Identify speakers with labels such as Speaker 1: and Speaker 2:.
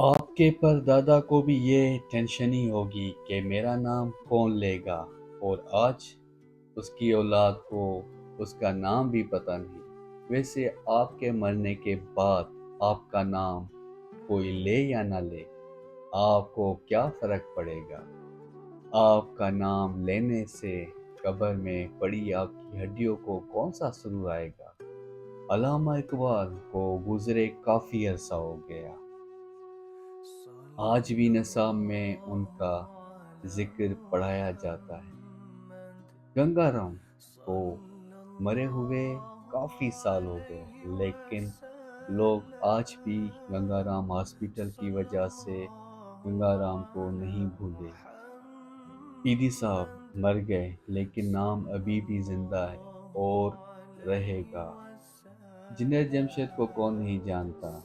Speaker 1: آپ کے پردادا کو بھی یہ ٹینشن ہی ہوگی کہ میرا نام کون لے گا، اور آج اس کی اولاد کو اس کا نام بھی پتہ نہیں۔ ویسے آپ کے مرنے کے بعد آپ کا نام کوئی لے یا نہ لے، آپ کو کیا فرق پڑے گا؟ آپ کا نام لینے سے قبر میں پڑی آپ کی ہڈیوں کو کون سا سرور آئے گا؟ علامہ اقبال کو گزرے کافی عرصہ ہو گیا، آج بھی نصاب میں ان کا ذکر پڑھایا جاتا ہے۔ گنگا رام کو مرے ہوئے کافی سال ہو گئے، لیکن لوگ آج بھی گنگا رام ہاسپٹل کی وجہ سے گنگا رام کو نہیں بھولے۔ ایدی صاحب مر گئے لیکن نام ابھی بھی زندہ ہے اور رہے گا۔ جنید جمشید کو کون نہیں جانتا،